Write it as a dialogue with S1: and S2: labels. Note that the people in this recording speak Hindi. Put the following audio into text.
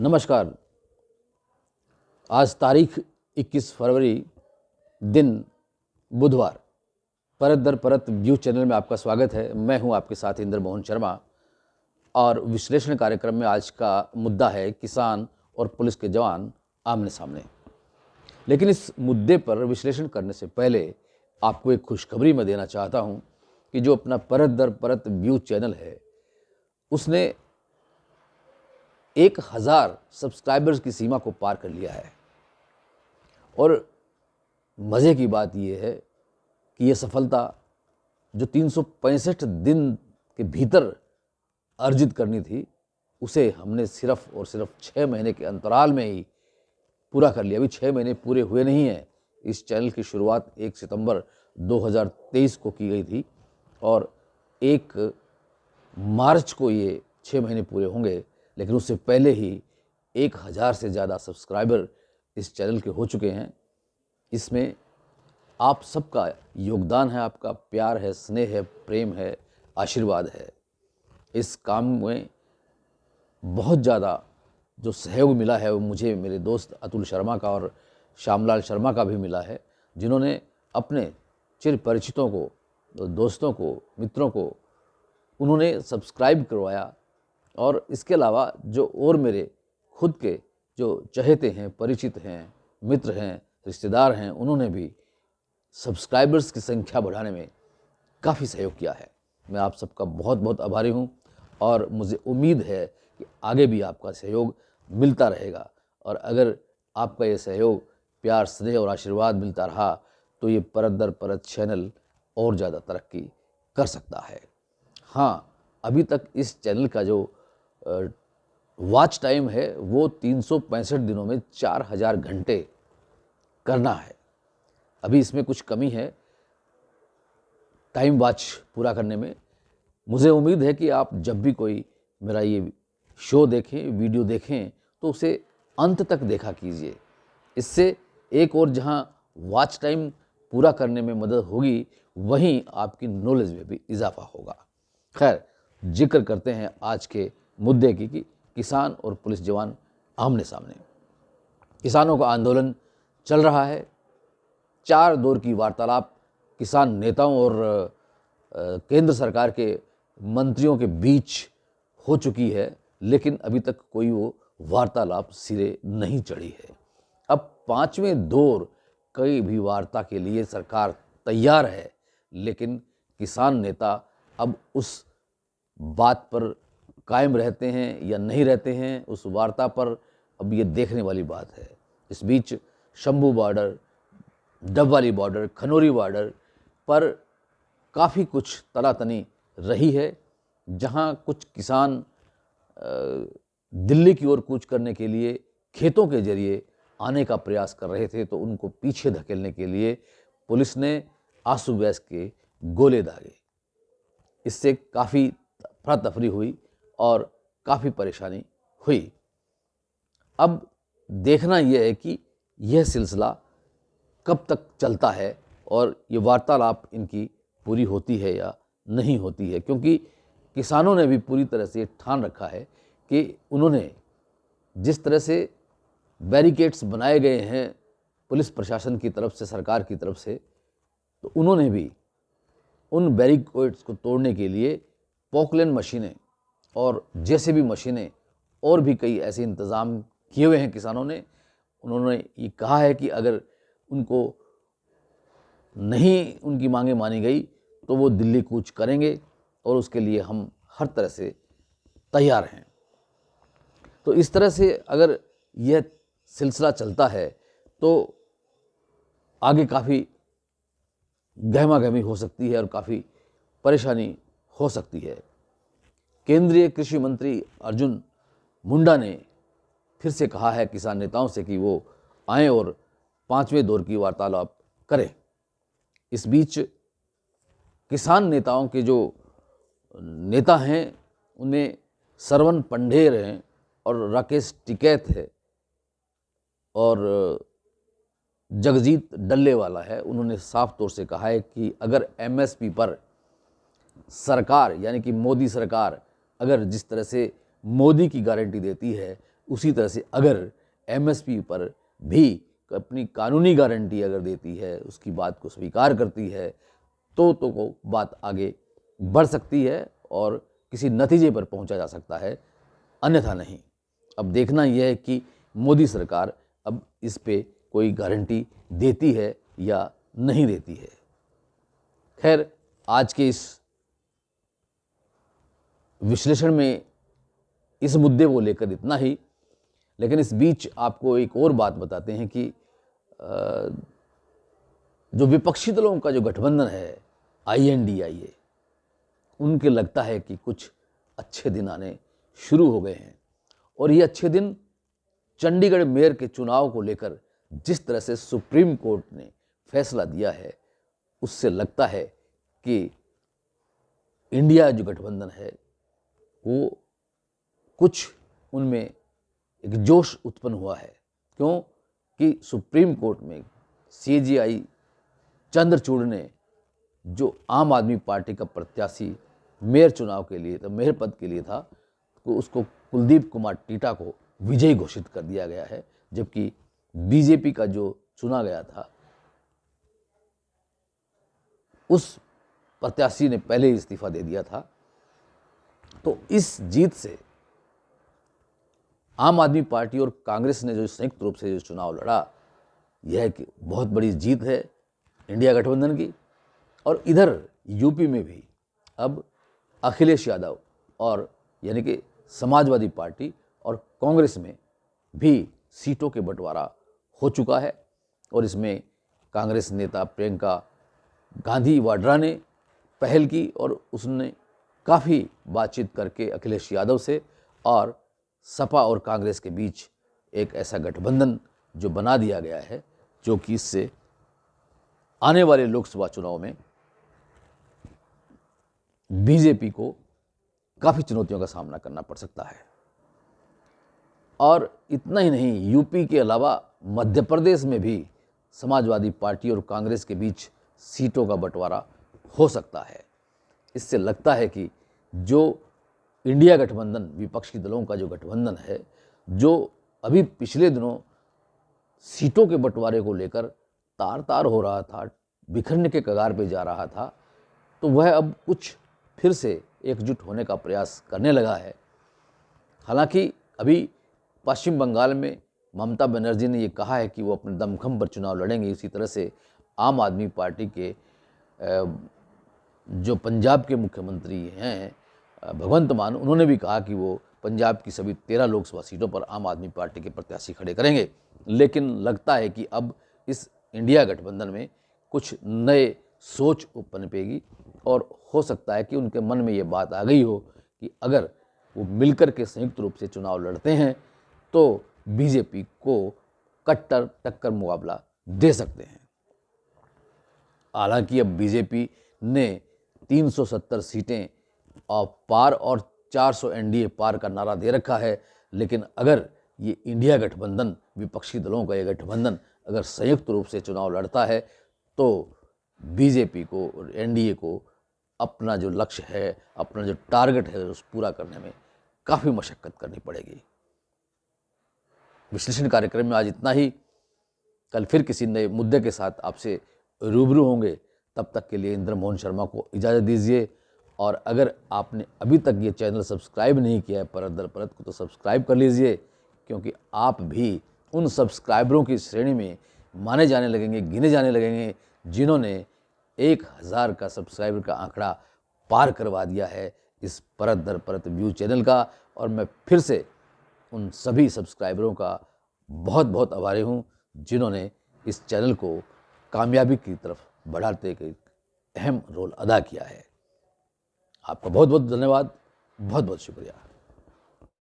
S1: नमस्कार। आज तारीख 21 फरवरी, दिन बुधवार। परत दर परत व्यू चैनल में आपका स्वागत है। मैं हूं आपके साथ इंद्र मोहन शर्मा और विश्लेषण कार्यक्रम में आज का मुद्दा है किसान और पुलिस के जवान आमने सामने। लेकिन इस मुद्दे पर विश्लेषण करने से पहले आपको एक खुशखबरी मैं देना चाहता हूं कि जो अपना परत दर परत व्यू चैनल है उसने 1000 सब्सक्राइबर्स की सीमा को पार कर लिया है। और मज़े की बात यह है कि यह सफलता जो 365 दिन के भीतर अर्जित करनी थी उसे हमने सिर्फ और सिर्फ 6 महीने के अंतराल में ही पूरा कर लिया। अभी 6 महीने पूरे हुए नहीं हैं। इस चैनल की शुरुआत 1 सितंबर 2023 को की गई थी और 1 मार्च को ये 6 महीने पूरे होंगे। लेकिन उससे पहले ही 1000 से ज़्यादा सब्सक्राइबर इस चैनल के हो चुके हैं। इसमें आप सबका योगदान है, आपका प्यार है, स्नेह है, प्रेम है, आशीर्वाद है। इस काम में बहुत ज़्यादा जो सहयोग मिला है वो मुझे मेरे दोस्त अतुल शर्मा का और श्यामलाल शर्मा का भी मिला है, जिन्होंने अपने चिर परिचितों को, दोस्तों को, मित्रों को उन्होंने सब्सक्राइब करवाया। और इसके अलावा जो और मेरे खुद के जो चहेते हैं, परिचित हैं, मित्र हैं, रिश्तेदार हैं, उन्होंने भी सब्सक्राइबर्स की संख्या बढ़ाने में काफ़ी सहयोग किया है। मैं आप सबका बहुत बहुत आभारी हूं और मुझे उम्मीद है कि आगे भी आपका सहयोग मिलता रहेगा। और अगर आपका ये सहयोग, प्यार, स्नेह और आशीर्वाद मिलता रहा तो ये परत दर परत चैनल और ज़्यादा तरक्की कर सकता है। हाँ, अभी तक इस चैनल का जो वॉच टाइम है वो 365 दिनों में 4000 घंटे करना है। अभी इसमें कुछ कमी है टाइम वॉच पूरा करने में। मुझे उम्मीद है कि आप जब भी कोई मेरा ये शो देखें, वीडियो देखें तो उसे अंत तक देखा कीजिए। इससे एक और जहां वॉच टाइम पूरा करने में मदद होगी, वहीं आपकी नॉलेज में भी इजाफा होगा। खैर, जिक्र करते हैं आज के मुद्दे की कि किसान और पुलिस जवान आमने सामने। किसानों का आंदोलन चल रहा है। 4 दौर की वार्तालाप किसान नेताओं और केंद्र सरकार के मंत्रियों के बीच हो चुकी है, लेकिन अभी तक कोई वो वार्तालाप सिरे नहीं चढ़ी है। अब 5वें दौर कई भी वार्ता के लिए सरकार तैयार है, लेकिन किसान नेता अब उस बात पर कायम रहते हैं या नहीं रहते हैं, उस वार्ता पर अब ये देखने वाली बात है। इस बीच Shambhu border, Dabwali border, Khanauri border पर काफ़ी कुछ तनातनी रही है, जहां कुछ किसान दिल्ली की ओर कूच करने के लिए खेतों के जरिए आने का प्रयास कर रहे थे, तो उनको पीछे धकेलने के लिए पुलिस ने आंसू गैस के गोले दागे। इससे काफ़ी अफरा तफरी हुई और काफ़ी परेशानी हुई। अब देखना यह है कि यह सिलसिला कब तक चलता है और ये वार्तालाप इनकी पूरी होती है या नहीं होती है, क्योंकि किसानों ने भी पूरी तरह से ठान रखा है कि उन्होंने जिस तरह से बैरिकेड्स बनाए गए हैं पुलिस प्रशासन की तरफ से, सरकार की तरफ से, तो उन्होंने भी उन बैरिकेड्स को तोड़ने के लिए पॉकलेन मशीनें और जेसीबी मशीनें और भी कई ऐसे इंतज़ाम किए हुए हैं किसानों ने। उन्होंने ये कहा है कि अगर उनको नहीं उनकी मांगें मानी गई तो वो दिल्ली कूच करेंगे और उसके लिए हम हर तरह से तैयार हैं। तो इस तरह से अगर यह सिलसिला चलता है तो आगे काफ़ी गहमा-गहमी हो सकती है और काफ़ी परेशानी हो सकती है। केंद्रीय कृषि मंत्री अर्जुन मुंडा ने फिर से कहा है किसान नेताओं से कि वो आएं और 5वें दौर की वार्तालाप करें। इस बीच किसान नेताओं के जो नेता हैं उनमें सरवन पंढेर हैं और राकेश टिकैत है और जगजीत डल्लेवाला है। उन्होंने साफ तौर से कहा है कि अगर एमएसपी पर सरकार यानी कि मोदी सरकार अगर जिस तरह से मोदी की गारंटी देती है उसी तरह से अगर एमएसपी पर भी अपनी कानूनी गारंटी अगर देती है, उसकी बात को स्वीकार करती है, तो को बात आगे बढ़ सकती है और किसी नतीजे पर पहुंचा जा सकता है, अन्यथा नहीं। अब देखना यह है कि मोदी सरकार अब इस पे कोई गारंटी देती है या नहीं देती है। खैर, आज के इस विश्लेषण में इस मुद्दे को लेकर इतना ही। लेकिन इस बीच आपको एक और बात बताते हैं कि जो विपक्षी दलों का जो गठबंधन है INDIA, उनके लगता है कि कुछ अच्छे दिन आने शुरू हो गए हैं। और ये अच्छे दिन चंडीगढ़ मेयर के चुनाव को लेकर जिस तरह से सुप्रीम कोर्ट ने फैसला दिया है, उससे लगता है कि इंडिया जो गठबंधन है वो कुछ उनमें एक जोश उत्पन्न हुआ है। क्यों कि सुप्रीम कोर्ट में CJI चंद्रचूड़ ने जो आम आदमी पार्टी का प्रत्याशी मेयर चुनाव के लिए, तो मेयर पद के लिए था, तो उसको कुलदीप कुमार टीटा को विजयी घोषित कर दिया गया है, जबकि बीजेपी का जो चुना गया था उस प्रत्याशी ने पहले ही इस्तीफा दे दिया था। तो इस जीत से आम आदमी पार्टी और कांग्रेस ने जो संयुक्त रूप से जो चुनाव लड़ा, यह कि बहुत बड़ी जीत है इंडिया गठबंधन की। और इधर यूपी में भी अब अखिलेश यादव और यानी कि समाजवादी पार्टी और कांग्रेस में भी सीटों के बंटवारा हो चुका है। और इसमें कांग्रेस नेता प्रियंका गांधी वाड्रा ने पहल की और उसने काफ़ी बातचीत करके अखिलेश यादव से और सपा और कांग्रेस के बीच एक ऐसा गठबंधन जो बना दिया गया है, जो कि इससे आने वाले लोकसभा चुनाव में बीजेपी को काफ़ी चुनौतियों का सामना करना पड़ सकता है। और इतना ही नहीं, यूपी के अलावा मध्य प्रदेश में भी समाजवादी पार्टी और कांग्रेस के बीच सीटों का बंटवारा हो सकता है। इससे लगता है कि जो इंडिया गठबंधन, विपक्षी दलों का जो गठबंधन है, जो अभी पिछले दिनों सीटों के बंटवारे को लेकर तार तार हो रहा था, बिखरने के कगार पे जा रहा था, तो वह अब कुछ फिर से एकजुट होने का प्रयास करने लगा है। हालांकि अभी पश्चिम बंगाल में ममता बनर्जी ने ये कहा है कि वो अपने दमखम पर चुनाव लड़ेंगे। इसी तरह से आम आदमी पार्टी के जो पंजाब के मुख्यमंत्री हैं भगवंत मान, उन्होंने भी कहा कि वो पंजाब की सभी 13 लोकसभा सीटों पर आम आदमी पार्टी के प्रत्याशी खड़े करेंगे। लेकिन लगता है कि अब इस इंडिया गठबंधन में कुछ नए सोच पनपेगी और हो सकता है कि उनके मन में ये बात आ गई हो कि अगर वो मिलकर के संयुक्त रूप से चुनाव लड़ते हैं तो बीजेपी को कट्टर टक्कर मुकाबला दे सकते हैं। हालांकि अब बीजेपी ने 370 सीटें और पार और 400 NDA पार का नारा दे रखा है। लेकिन अगर ये इंडिया गठबंधन, विपक्षी दलों का ये गठबंधन अगर संयुक्त रूप से चुनाव लड़ता है तो बीजेपी को और NDA को अपना जो लक्ष्य है, अपना जो टारगेट है, उस पूरा करने में काफ़ी मशक्क़त करनी पड़ेगी। विश्लेषण कार्यक्रम में आज इतना ही। कल फिर किसी नए मुद्दे के साथ आपसे रूबरू होंगे। तब तक के लिए इंद्र मोहन शर्मा को इजाज़त दीजिए। और अगर आपने अभी तक ये चैनल सब्सक्राइब नहीं किया है परत दर परत को, तो सब्सक्राइब कर लीजिए, क्योंकि आप भी उन सब्सक्राइबरों की श्रेणी में माने जाने लगेंगे, गिने जाने लगेंगे, जिन्होंने 1000 का सब्सक्राइबर का आंकड़ा पार करवा दिया है इस परत दर परत व्यू चैनल का। और मैं फिर से उन सभी सब्सक्राइबरों का बहुत बहुत आभारी हूँ जिन्होंने इस चैनल को कामयाबी की तरफ बढ़ाते एक अहम रोल अदा किया है। आपका बहुत बहुत धन्यवाद, बहुत बहुत शुक्रिया।